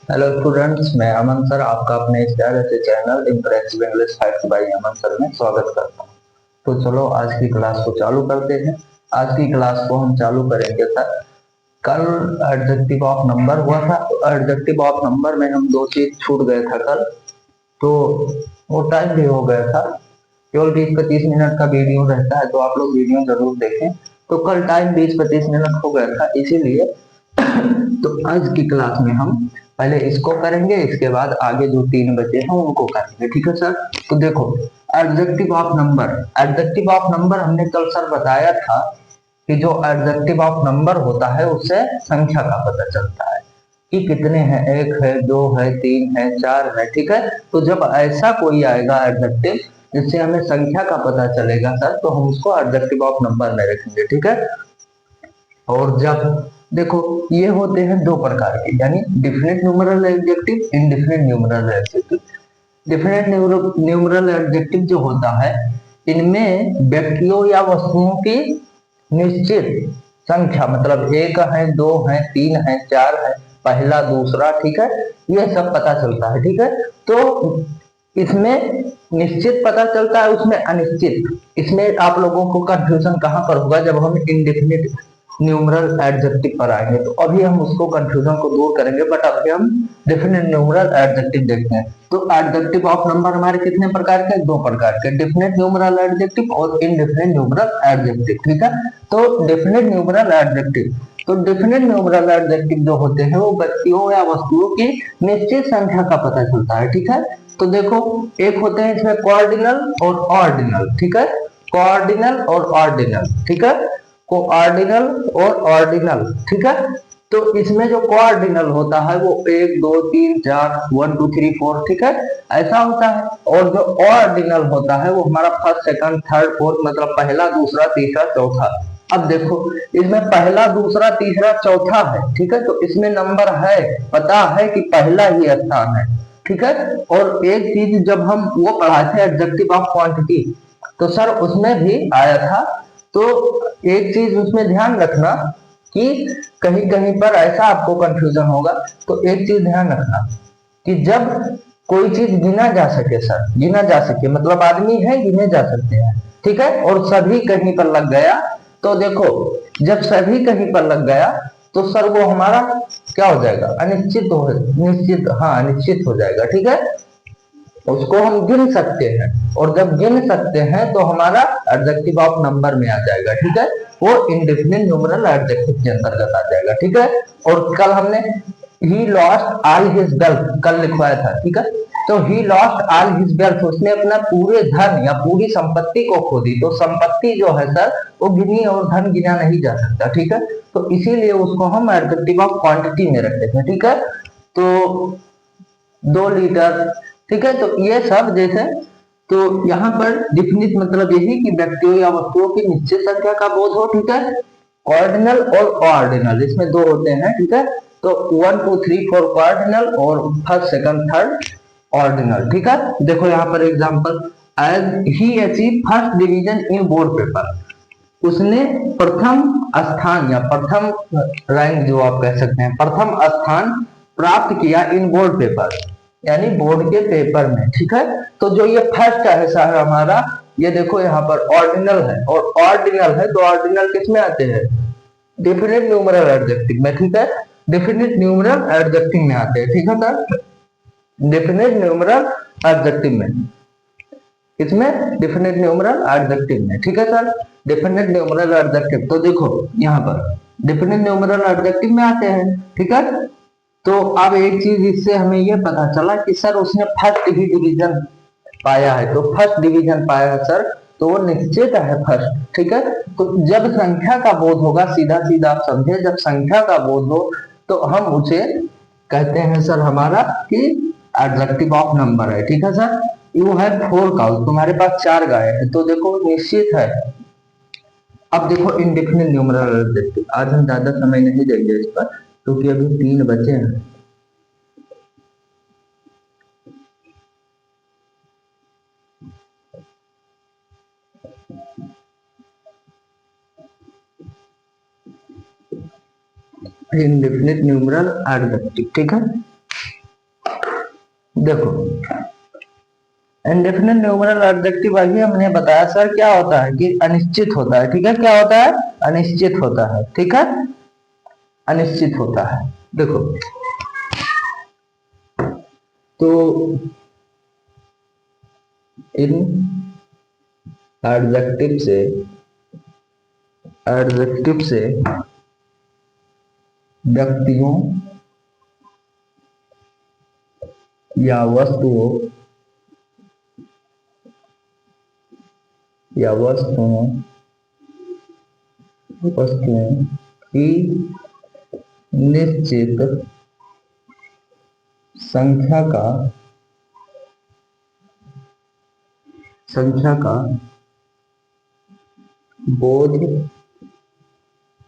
Hello students, मैं अमन sir आपका अपने इस प्यारे से channel impressive English facts by Aman sir में स्वागत करता हूँ। तो चलो आज की क्लास को चालू करते हैं। आज की क्लास को हम चालू करेंगे सर। कल एडजेक्टिव ऑफ नंबर हुआ था, तो एडजेक्टिव ऑफ नंबर में हम दो चीज छूट गए था कल। तो वो टाइम भी हो गया था। केवल 20-25 मिनट का वीडियो रहता है, तो आप लोग वीडियो जरूर देखें। तो कल टाइम 20-25 मिनट हो गया था, इसीलिए तो आज की क्लास में हम पहले इसको करेंगे, इसके बाद आगे जो तीन बचे हैं उनको करेंगे। ठीक है सर। तो देखो, adjective of number. Adjective of number हमने कल सर बताया था कि जो एडजेक्टिव ऑफ नंबर होता है उससे संख्या का पता चलता है कि कितने हैं, एक है, दो है, तीन है, चार है। ठीक है। तो जब ऐसा कोई आएगा एडजेक्टिव जिससे हमें संख्या का पता चलेगा सर, तो हम उसको एडजेक्टिव ऑफ नंबर में रखेंगे। ठीक है। और जब देखो, ये होते हैं दो प्रकार के, यानी definite numeral adjective, indefinite numeral adjective. Definite numeral adjective जो होता है, इनमें व्यक्तियों या वस्तुओं की निश्चित संख्या, मतलब एक है, दो है, तीन है, चार है, पहला, दूसरा, ठीक है, ये सब पता चलता है। ठीक है। तो इसमें निश्चित पता चलता है, उसमें अनिश्चित। इसमें आप लोगों को कंफ्यूजन कहां पर होगा, जब हम इंडेफिनिट न्यूमरल एडजेक्टिव पर आएंगे, तो अभी हम उसको कंफ्यूजन को दूर करेंगे। बट अभी हम डेफिनेट न्यूमरल एडजेक्टिव देखते हैं। तो एडजेक्टिव ऑफ नंबर हमारे कितने प्रकार के, दो प्रकार के, डेफिनेट न्यूमरल एडजेक्टिव और इनडेफिनेट न्यूमरल एडजेक्टिव। ठीक है। तो डेफिनेट न्यूमरल एडजेक्टिव, तो डेफिनेट न्यूमरल एडजेक्टिव जो होते हैं वो व्यक्तियों या वस्तुओं की निश्चित संख्या का पता चलता है। ठीक है। तो देखो, एक होते हैं इसमें कोऑर्डिनल और ऑर्डिनल। ठीक है। कोऑर्डिनल और ऑर्डिनल। ठीक है। कोऑर्डिनल और ऑर्डिनल। ठीक है। तो इसमें जो कोऑर्डिनल होता है वो एक, दो, तीन, चार, 1 2 3 4, ठीक है, ऐसा होता है। और जो ऑर्डिनल होता है वो हमारा फर्स्ट, सेकंड, थर्ड, फोर्थ, मतलब पहला, दूसरा, तीसरा, चौथा। अब देखो, इसमें पहला, दूसरा, तीसरा, चौथा है। ठीक है। तो इसमें नंबर है, पता है कि पहला ही स्थान है। ठीक है। और एक चीज जब हम वो पढ़ाए थे एडजेक्टिव ऑफ क्वांटिटी, तो सर उसमें भी आया था। तो एक चीज उसमें ध्यान रखना कि कहीं कहीं पर ऐसा आपको कंफ्यूजन होगा। तो एक चीज ध्यान रखना कि जब कोई चीज गिना जा सके सर, गिना जा सके मतलब आदमी है, गिने जा सकते हैं। ठीक है। और सभी कहीं पर लग गया, तो देखो, जब सभी कहीं पर लग गया तो सर वो हमारा क्या हो जाएगा, अनिश्चित हो, निश्चित, हाँ अनिश्चित हो जाएगा। ठीक है। उसको हम गिन सकते हैं, और जब गिन सकते हैं तो हमारा एडजेक्टिव ऑफ नंबर में आ जाएगा। ठीक है। वो इंडेफिनिट न्यूमरल एडजेक्टिव के अंतर्गत आ जाएगा। ठीक है। और कल हमने he lost all his wealth कल लिखवाया था। ठीक है। तो he lost all his wealth, उसने अपना पूरे धन या पूरी संपत्ति को खो दी। तो संपत्ति जो है सर वो गिनी और धन गिना नहीं जा सकता। ठीक है। तो इसीलिए उसको हम एडजेक्टिव ऑफ क्वांटिटी में रखते हैं। ठीक है। तो 2 लीटर, ठीक है। तो ये सब जैसे, तो यहाँ पर डिफिनिट मतलब यही कि व्यक्तियों या वस्तुओं की निश्चित संख्या का बोध हो। ठीक है। ऑर्डिनल और ऑर्डिनल, इसमें दो होते हैं। ठीक है। तो 1 2 3 4 ऑर्डिनल और फर्स्ट, सेकंड, थर्ड ऑर्डिनल। ठीक है। देखो यहाँ पर example, as he achieve first division in board paper, उसने प्रथम स्थान या प्रथम रैंक जो आप कह सकते हैं, प्रथम स्थान प्राप्त किया इन बोर्ड पेपर, यानी बोर्ड के पेपर में। ठीक है। तो जो ये फर्स्ट है सर हमारा, ये देखो यहाँ पर ऑर्डिनल है, और ऑर्डिनल है तो ऑर्डिनल किस में आते हैं, डेफिनेट न्यूमरल एडजेक्टिव में। ठीक है। डेफिनेट न्यूमरल एडजेक्टिव में आते हैं। ठीक है सर। डेफिनेट न्यूमरल एडजेक्टिव में, इसमें डेफिनेट न्यूमरल एडजेक्टिव में। ठीक है सर। डेफिनेट न्यूमरल एडजेक्टिव, तो देखो यहाँ पर डेफिनेट न्यूमरल एडजेक्टिव में आते हैं। ठीक है। तो अब एक चीज इससे हमें यह पता चला कि सर उसने फर्स्ट ही डिवीजन पाया है। तो फर्स्ट डिवीजन पाया है सर, तो वो निश्चित है फर्स्ट। ठीक है। तो जब संख्या का बोध होगा, सीधा सीधा आप समझे, जब संख्या का बोध हो तो हम उसे कहते हैं सर हमारा कि एडजेक्टिव ऑफ नंबर है। ठीक है सर। यू है 4 काउ, तुम्हारे पास 4 गाय है, तो देखो निश्चित है। अब देखो इंडेफिनिट न्यूमरल एडजेक्टिव, आज हम ज्यादा समय नहीं देंगे इस पर, क्योंकि अभी 3 बचे हैं। Indefinite numeral adjective. ठीक है। देखो इंडेफिनिट न्यूमरल एडजेक्टिव अभी हमने बताया सर क्या होता है कि अनिश्चित होता है, ठीक है। क्या होता है? अनिश्चित होता है, ठीक है, अनिश्चित होता है। देखो तो इन एडजेक्टिव से व्यक्तियों या वस्तुओं की निश्चित संख्या का बोध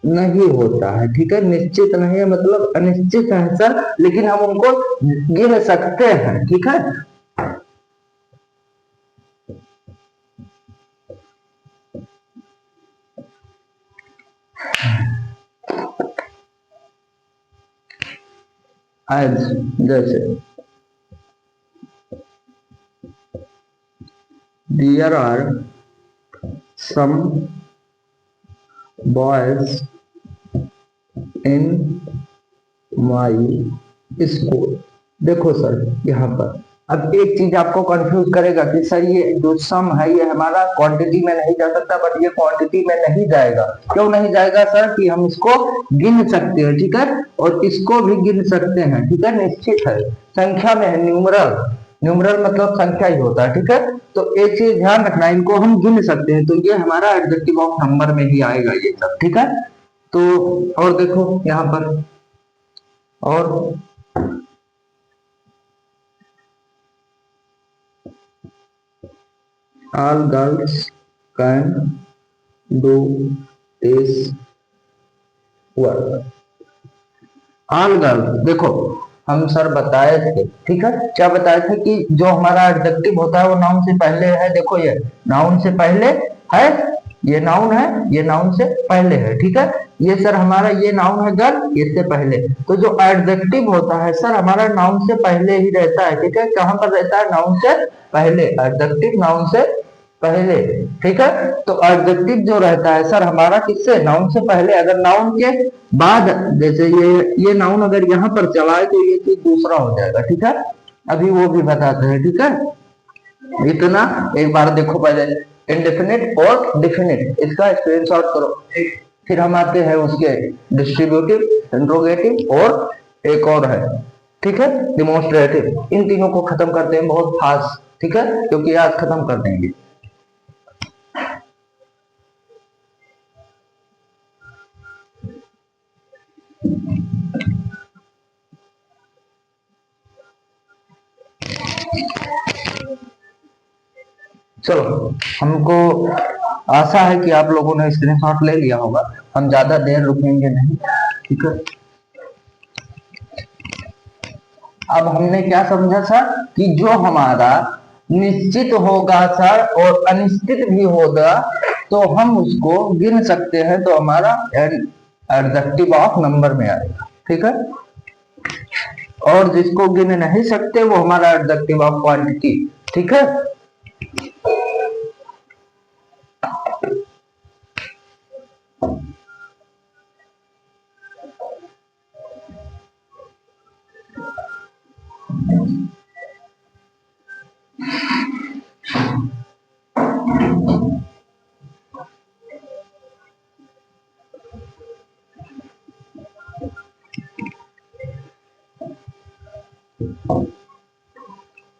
नहीं होता है, ठीक है। निश्चित नहीं है मतलब अनिश्चित है सर, लेकिन हम उनको गिन सकते हैं, ठीक है। आज जैसे there are some boys in my school. देखो सर यहाँ पर अब एक चीज आपको कंफ्यूज करेगा कि सर ये जो सम है ये हमारा क्वांटिटी में नहीं जा सकता, बट ये क्वांटिटी में नहीं जाएगा। क्यों नहीं जाएगा सर? कि हम इसको गिन सकते हैं, ठीक है, और इसको भी गिन सकते हैं, ठीक है। निश्चित है, संख्या में है, न्यूमरल। न्यूमरल मतलब संख्या ही होता है, ठीक है। तो एक चीज ध्यान रखना, इनको हम गिन सकते हैं, तो ये हमारा एडजेक्टिव ऑफ नंबर में ही आएगा ये सब, ठीक है। तो और देखो यहाँ पर और all girls can do this work। All girls, देखो हम सर बताए थे, ठीक है, क्या बताए थे कि जो हमारा एडजेक्टिव होता है वो नाउन से पहले है। देखो ये नाउन से पहले है, ये नाउन है, ये नाउन से पहले है, ठीक है। ये सर हमारा ये नाउन है गर्ल, इससे पहले। तो जो एडजेक्टिव होता है सर हमारा नाउन से पहले ही रहता है, ठीक है। कहां पर रहता है? नाउन से पहले। एडजेक्टिव नाउन से पहले, ठीक है। तो एडजेक्टिव जो रहता है सर हमारा किससे? नाउन से पहले। अगर नाउन के बाद जैसे ये नाउन अगर यहाँ पर चला है तो ये चीज दूसरा हो जाएगा, ठीक है। अभी वो भी बताते हैं, ठीक है। इतना एक बार देखो पहले इंडेफिनिट और डिफिनिट, इसका स्क्रीनशॉट करो। फिर हम आते हैं उसके डिस्ट्रीब्यूटिव, इंट्रोगेटिव और एक और है, ठीक है, डिमोन्स्ट्रेटिव। इन तीनों को खत्म करते हैं बहुत फास्ट, ठीक है, क्योंकि आज खत्म कर देंगे। चलो, हमको आशा है कि आप लोगों ने स्क्रीनशॉट ले लिया होगा। हम ज्यादा देर रुकेंगे नहीं, ठीक है। अब हमने क्या समझा सर कि जो हमारा निश्चित होगा सर और अनिश्चित भी होगा तो हम उसको गिन सकते हैं, तो हमारा एडजेक्टिव ऑफ नंबर में आएगा, ठीक है। और जिसको गिन नहीं सकते वो हमारा एडजेक्टिव ऑफ क्वांटिटी, ठीक है।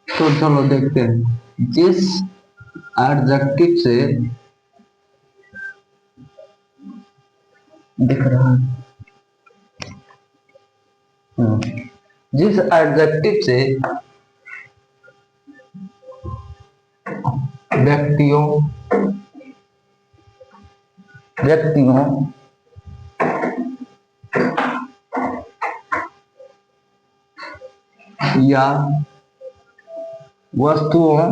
तो चलो देखते हैं जिस एडजेक्टिव से दिख रहा है, जिस एडजेक्टिव से व्यक्तियों या वस्तुओं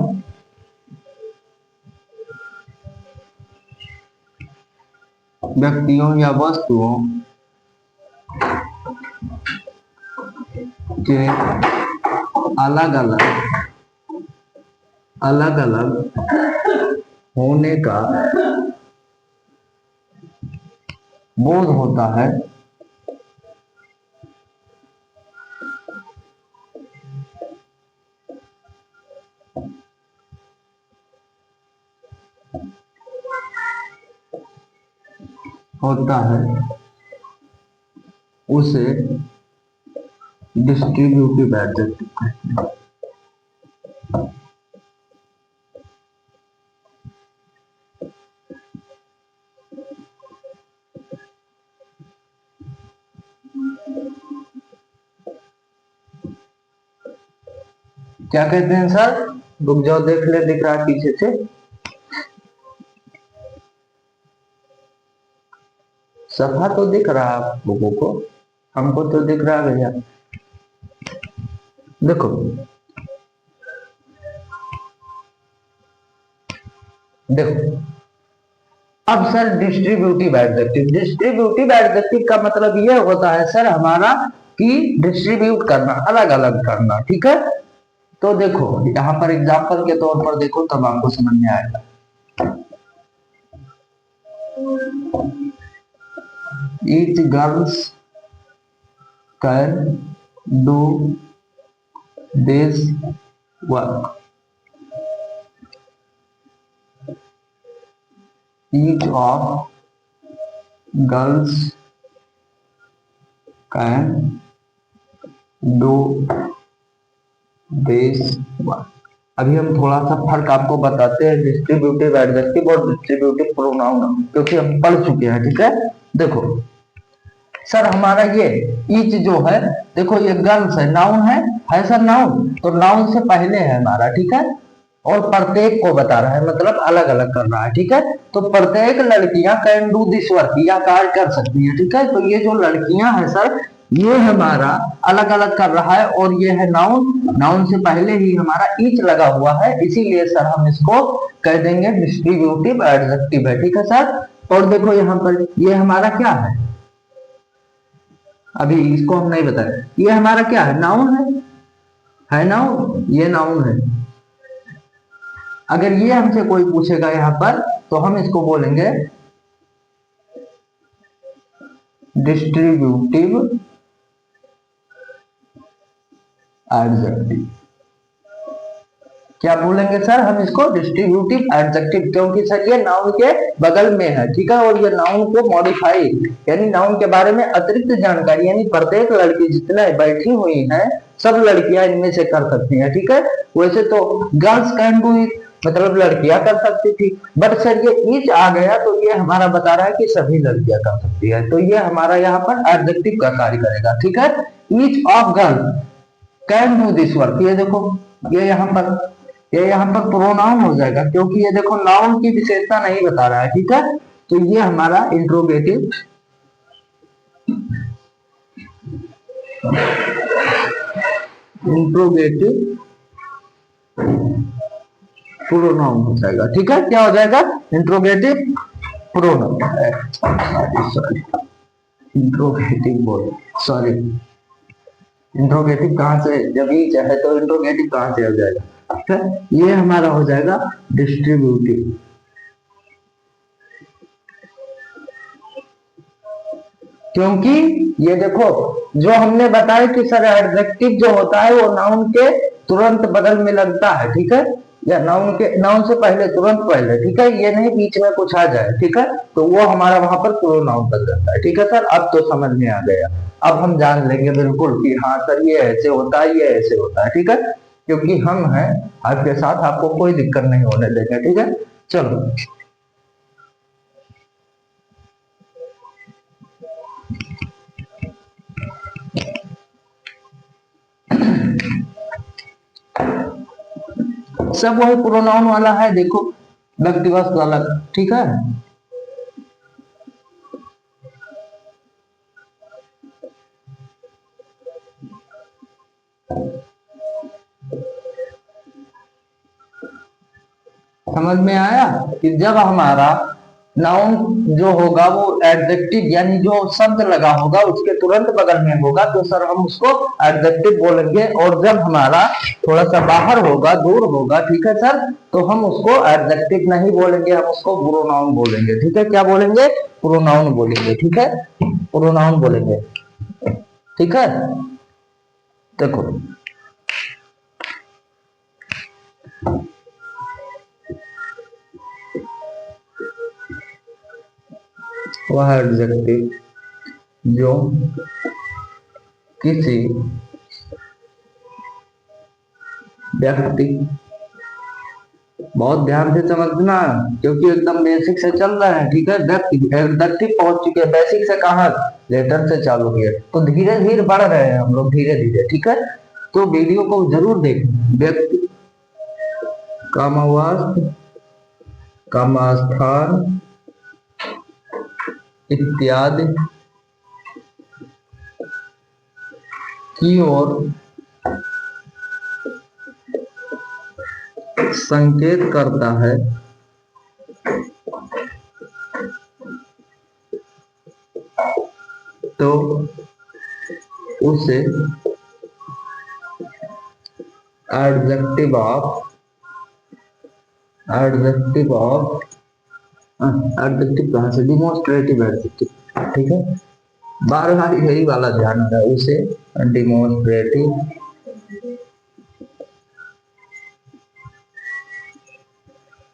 के अलग अलग होने का बोध होता है, उसे डिस्ट्रीब्यूटिव एडजेक्टिव कहते हैं। क्या कहते हैं सर? रुक जाओ, देख ले, दिख रहा है पीछे से। सफा तो दिख रहा है आप लोगों को, हमको तो दिख रहा है भैया। देखो देखो, अब सर डिस्ट्रीब्यूटिव एडजेक्टिव का मतलब ये होता है सर हमारा कि डिस्ट्रीब्यूट करना, अलग अलग करना, ठीक है। तो देखो यहाँ पर एग्जांपल के तौर पर देखो, तब आपको समझ में आएगा। Each girls can do this work. Each of girls can do this work. अभी हम थोड़ा सा फर्क आपको बताते हैं डिस्ट्रीब्यूटिव एडजेक्टिव और डिस्ट्रीब्यूटिव प्रोनाउन, क्योंकि हम पढ़ चुके हैं, ठीक है। देखो सर हमारा ये ईच जो है, देखो ये गर्ल्स है, नाउन है सर नाउन, तो नाउन से पहले है हमारा, ठीक है, और प्रत्येक को बता रहा है, मतलब अलग अलग कर रहा है, ठीक है। तो प्रत्येक लड़कियां कैन डू दिस वर्क, या कार्य कर सकती है, ठीक है। तो ये जो लड़कियां हैं सर, ये हमारा अलग अलग कर रहा है, और ये है नाउन, नाउन से पहले ही हमारा ईच लगा हुआ है, इसीलिए सर हम इसको कह देंगे डिस्ट्रीब्यूटिव एडजेक्टिव है, ठीक है सर। और देखो यहाँ पर ये हमारा क्या है, अभी इसको हम नहीं बताए, ये हमारा क्या है, नाउन है नाउन, ये नाउन है। अगर ये हमसे कोई पूछेगा यहाँ पर, तो हम इसको बोलेंगे डिस्ट्रीब्यूटिव एडजेक्टिव। क्या बोलेंगे सर हम इसको? डिस्ट्रीब्यूटिव एडजेक्टिव, क्योंकि सर ये नाउन के बगल में है, ठीक है, और ये नाउन को मॉडिफाई, यानी नाउन के बारे में अतिरिक्त जानकारी, यानी प्रत्येक लड़की जितने बैठी हुई हैं सब लड़कियां इनमें से कर सकती हैं, ठीक है। वैसे तो गर्ल्स कैन डू इट, मतलब लड़कियां कर सकती थी, बट सर ये ईच आ गया तो ये हमारा बता रहा है कि सभी लड़कियां कर सकती है, तो ये हमारा यहाँ पर एडजेक्टिव का कार्य करेगा, ठीक है। Each of girl can do this work, ये देखो ये यहाँ पर प्रोनाउन हो जाएगा, क्योंकि ये देखो नाउन की विशेषता नहीं बता रहा है, ठीक है। तो ये हमारा इंट्रोगेटिव प्रोनाउन हो जाएगा, ठीक है। क्या हो जाएगा? इंट्रोगेटिव प्रोनाउन, सॉरी इंट्रोगेटिव कहां से, जब ही चाहे तो इंट्रोगेटिव कहां से हो जाएगा, ठीक है। ये हमारा हो जाएगा डिस्ट्रीब्यूटिव, क्योंकि ये देखो जो हमने बताया कि सर एडजेक्टिव जो होता है वो नाउन के तुरंत बगल में लगता है, ठीक है, या नाउन से पहले, तुरंत पहले, ठीक है, ये नहीं बीच में कुछ आ जाए, ठीक है, तो वो हमारा वहां पर प्रोनाउन बन जाता है, ठीक है सर। अब तो समझ में आ गया, अब हम जान लेंगे बिल्कुल कि हाँ सर ये ऐसे होता है, ये ऐसे होता है, ठीक है, क्योंकि हम हैं आपके साथ, आपको कोई दिक्कत नहीं होने देंगे, ठीक है। चलो सब वही प्रोनाउन वाला है, देखो व्यक्तिवत अलग, ठीक है। समझ में आया कि जब हमारा नाउन जो होगा वो एडजेक्टिव यानी जो शब्द लगा होगा उसके तुरंत बगल में होगा तो सर हम उसको एडजेक्टिव बोलेंगे, और जब हमारा थोड़ा सा बाहर होगा, दूर होगा, ठीक है सर, तो हम उसको एडजेक्टिव नहीं बोलेंगे, हम उसको प्रोनाउन बोलेंगे। ठीक है, क्या बोलेंगे? प्रोनाउन बोलेंगे। ठीक है, प्रोनाउन बोलेंगे। ठीक है, देखो वह एडजेक्टिव जो किसी व्यक्ति, बहुत ध्यान से समझना क्योंकि एकदम बेसिक से चल रहा है। ठीक है, एडजेक्टिव पहुंच चुके हैं, बेसिक से कहा, लेटर से चालू किया, तो धीरे धीरे बढ़ रहे हैं हम लोग, धीरे धीरे। ठीक है, तो वीडियो को जरूर देखें। व्यक्ति, कामावास, कामास्थान इत्यादि की ओर संकेत करता है तो उसे एडजेक्टिव ऑफ एडजेक्टिव कहां से? Demonstrative adjective. ठीक है, बार बार यही वाला ध्यान रहा, उसे डिमोन्स्ट्रेटिव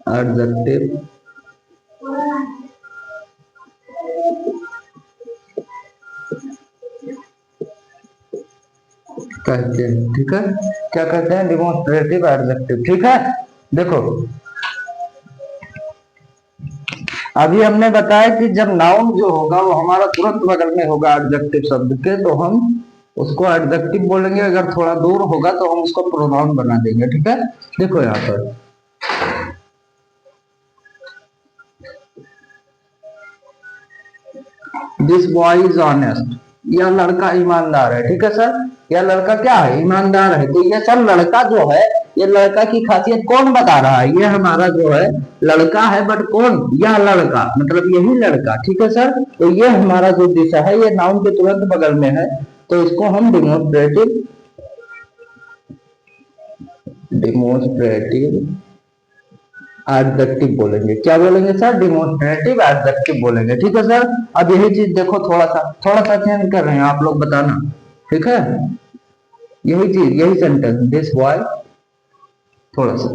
एडजेक्टिव कहते हैं। ठीक है, क्या कहते हैं? Demonstrative adjective. ठीक है, देखो अभी हमने बताया कि जब नाउन जो होगा वो हमारा तुरंत बगल में होगा एडजेक्टिव शब्द के, तो हम उसको एडजेक्टिव बोलेंगे, अगर थोड़ा दूर होगा तो हम उसको प्रोनाउन बना देंगे। ठीक है, देखो यहाँ पर दिस बॉय इज ऑनेस्ट, यह लड़का ईमानदार है। ठीक है सर, यह लड़का क्या है? ईमानदार है। तो ये सर लड़का जो है, ये लड़का की खासियत कौन बता रहा है? ये हमारा जो है लड़का है, बट कौन? यह लड़का, मतलब यही लड़का। ठीक है सर, तो ये हमारा जो दिशा है ये नाउन के तुरंत बगल में है, तो इसको हम डिमोन्स्ट्रेटिव एडजेक्टिव बोलेंगे। क्या बोलेंगे सर? डिमोन्स्ट्रेटिव एडजेक्टिव बोलेंगे। ठीक है सर, अब यही चीज देखो, थोड़ा सा चेंज कर रहे हैं, आप लोग बताना। ठीक है, यही चीज, यही सेंटेंस, दिस बॉय, थोड़ा सा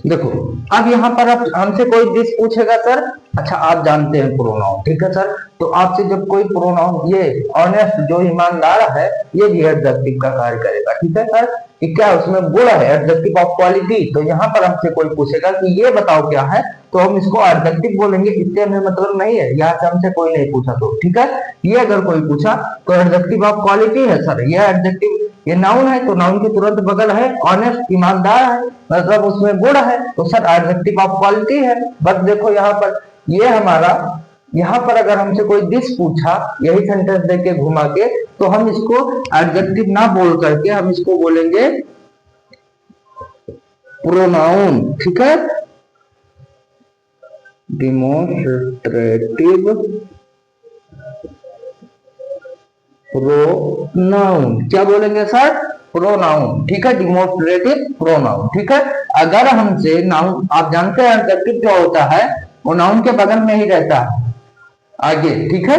देखो। अब यहाँ पर आप हमसे कोई दिस पूछेगा सर, अच्छा आप जानते हैं प्रोनाउन। ठीक है सर, तो आपसे जब कोई प्रोनाउन, ये ऑनेस्ट जो ईमानदार है, ये भी एडजेक्टिव का कार्य करेगा। ठीक है सर, कि क्या उसमें गुण है, एडजेक्टिव ऑफ क्वालिटी। तो यहाँ पर हमसे कोई पूछेगा कि ये बताओ क्या है, तो हम इसको एडजेक्टिव बोलेंगे, इससे हमें मतलब नहीं है, यहाँ से हमसे कोई नहीं पूछा तो। ठीक है, ये अगर कोई पूछा तो एडजेक्टिव ऑफ क्वालिटी है सर, ये एडजेक्टिव, ये नाउन है तो नाउन के तुरंत बगल है, ऑनेस्ट ईमानदार है, मतलब उसमें गुण है, तो सर एडजेक्टिव ऑफ क्वालिटी है। बस देखो यहाँ पर, ये हमारा, यहाँ पर अगर हमसे कोई दिस पूछा, यही सेंटेंस देके घुमा के, तो हम इसको एडजेक्टिव ना बोल करके हम इसको बोलेंगे प्रोनाउन। ठीक है, डिमोन्स्ट्रेटिव प्रोनाउन, क्या बोलेंगे सर? प्रोनाउन। ठीक है, डिमोन्स्ट्रेटिव प्रोनाउन। ठीक है, अगर हमसे नाउन, आप जानते हैं एडजेक्टिव क्या होता है, वो नाउन के बगल में ही रहता है आगे। ठीक है,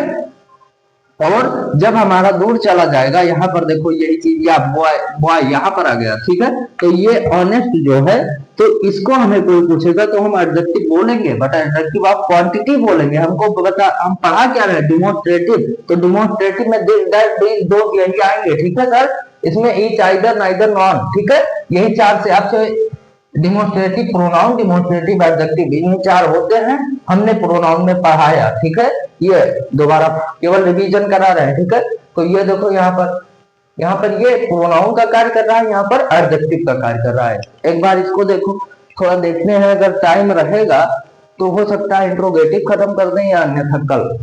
और जब हमारा दूर चला जाएगा, यहाँ पर देखो यही चीज, या बॉय, बॉय यहाँ पर आ गया। ठीक है, तो ये ऑनेस्ट जो है, तो इसको हमें कोई पूछेगा तो हम एडजेक्टिव बोलेंगे, बट एडजेक्टिव ऑफ क्वांटिटी बोलेंगे। हमको बता, हम पढ़ा क्या रहे? डिमोन्स्ट्रेटिव, तो डिमोन्स्ट्रेटिव में दिस दैट दीज दो यही आएंगे। ठीक है सर, इसमें ईच, आइदर, नाइदर, नॉन। ठीक है, यही चार से आपसे डिमोन्स्ट्रेटिव प्रोनाउन, डिमोन्स्ट्रेटिव एडजेक्टिव, इन्हीं चार होते हैं, हमने प्रोनाउन में पढ़ाया। ठीक है, ये दोबारा केवल रिवीजन करा रहे हैं। ठीक है, तो ये देखो यहाँ पर ये प्रोनाउन का कार्य कर रहा है, यहाँ पर एडजेक्टिव का कार्य कर रहा है। एक बार इसको देखो, थोड़ा देखने में अगर टाइम रहेगा तो हो सकता है इंट्रोगेटिव खत्म कर दें या अन्यथा कल।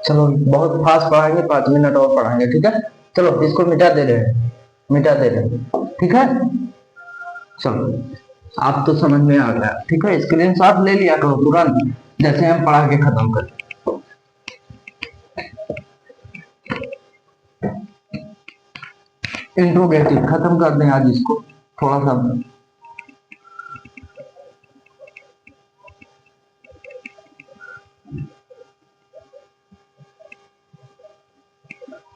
चलो बहुत फास्ट पढ़ाएंगे, 5 मिनट और पढ़ाएंगे, ठीक है। चलो इसको मिटा दे रहे हैं, मिटा दे रहे हैं, ठीक है। चलो आप तो समझ में आ गया, ठीक है। स्क्रीनशॉट ले लिया करो तुरंत, जैसे हम पढ़ा के खत्म कर। इंट्रोगेटिव खत्म कर दें आज इसको, थोड़ा सा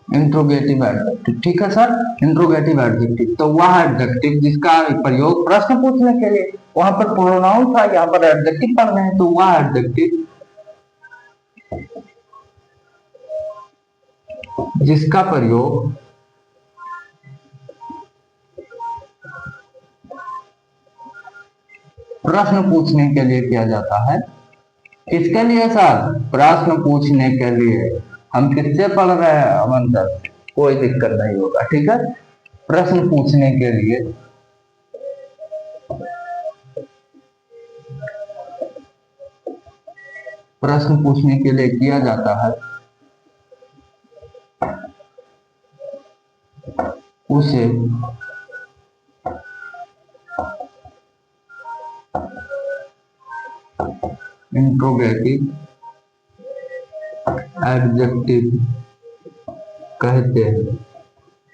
इंट्रोगेटिव एडजेक्टिव, ठीक है सर। इंट्रोगेटिव एडजेक्टिव तो वह एडजेक्टिव जिसका प्रयोग प्रश्न पूछने के लिए, वहां पर प्रोनाउन था, यहाँ पर एडजेक्टिव पढ़ने हैं, तो वह एडजेक्टिव जिसका प्रयोग प्रश्न पूछने के लिए किया जाता है। किसके लिए सर? प्रश्न पूछने के लिए। हम किससे पढ़ रहे हैं अमन सर? कोई दिक्कत नहीं होगा, ठीक है। प्रश्न पूछने के लिए किया जाता है, उसे इंट्रोगेटिव एडजेक्टिव कहते हैं।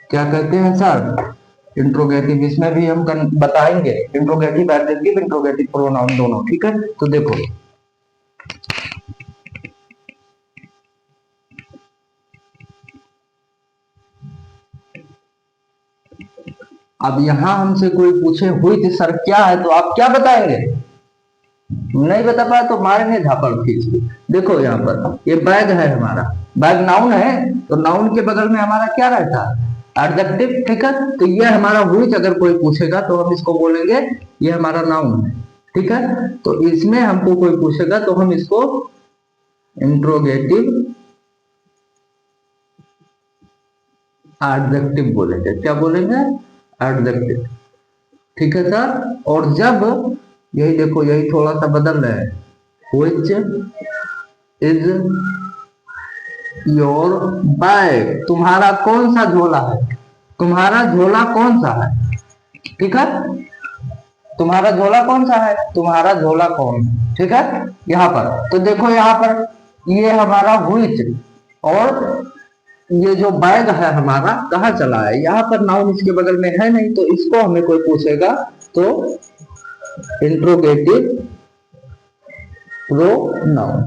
क्या कहते हैं सर? इंट्रोगेटिव। इसमें भी हम बताएंगे इंट्रोगेटिव एडजेक्टिव, इंट्रोगेटिव प्रोनाउन दोनों, ठीक है। तो देखो अब यहां हमसे कोई पूछे हुई थी सर क्या है, तो आप क्या बताएंगे? नहीं बता पाया तो मारेंगे झापड़ खींच के। देखो यहाँ पर ये बैग है हमारा, बैग नाउन है, तो नाउन के बगल में हमारा क्या रहता है? एडजेक्टिव, ठीक है। तो ये हमारा व्हिच अगर कोई पूछेगा तो हम इसको बोलेंगे ये हमारा नाउन है, ठीक है। तो इसमें हमको कोई पूछेगा तो हम इसको इंट्रोगेटिव एडजेक्टिव बोलेंगे। क्या बोलेंगे? एडजेक्टिव, ठीक है सर। और जब यही देखो, यही थोड़ा सा बदल रहे हैं, which is your bag, तुम्हारा कौन सा झोला है? तुम्हारा झोला कौन सा है? ठीक है, तुम्हारा झोला कौन सा है? तुम्हारा झोला कौन है? ठीक है। यहाँ पर तो देखो, यहाँ पर ये हमारा which और ये जो बैग है हमारा कहाँ चला है? यहाँ पर नाउन इसके बगल में है नहीं, तो इसको हमें कोई पूछेगा तो इंट्रोगेटिव प्रोनाउन,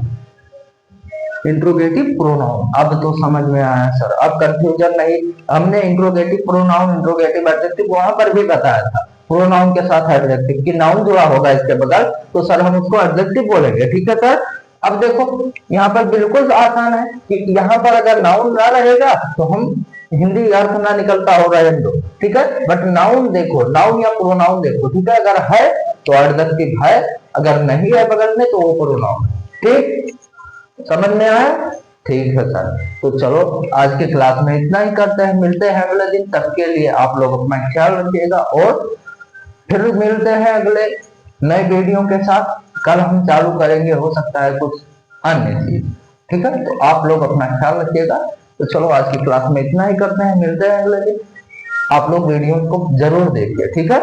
इंट्रोगेटिव प्रोनाउन। अब तो समझ में आया सर, अब कंफ्यूजन नहीं। हमने इंट्रोगेटिव प्रोनाउन, इंट्रोगेटिव एडजेक्टिव वहां पर भी बताया था, प्रोनाउन के साथ एडजेक्टिव कि नाउन जुड़ा होगा इसके बगल, तो सर हम उसको एडजेक्टिव बोलेंगे, ठीक है सर। अब देखो यहाँ पर बिल्कुल आसान है कि यहाँ पर अगर नाउन ना रहेगा तो हम हिंदी अर्थ ना निकलता होगा दो, ठीक है। बट नाउन देखो, नाउन या प्रोनाउन देखो, ठीक है। अगर है तो एडजेक्टिव है, अगर नहीं है बगल में तो वो प्रोनाउन है, ठीक। समझ में आया? ठीक है सर। तो चलो आज के क्लास में इतना ही करते हैं, मिलते हैं अगले दिन। तब के लिए आप लोग अपना ख्याल रखिएगा और फिर मिलते हैं अगले नए वीडियो के साथ। कल हम चालू करेंगे, हो सकता है कुछ अन्य चीज, ठीक है। तो आप लोग अपना ख्याल रखिएगा। तो चलो आज की क्लास में इतना ही करते हैं, मिलते हैं अगले दिन। आप लोग वीडियो को जरूर देखिए, ठीक है।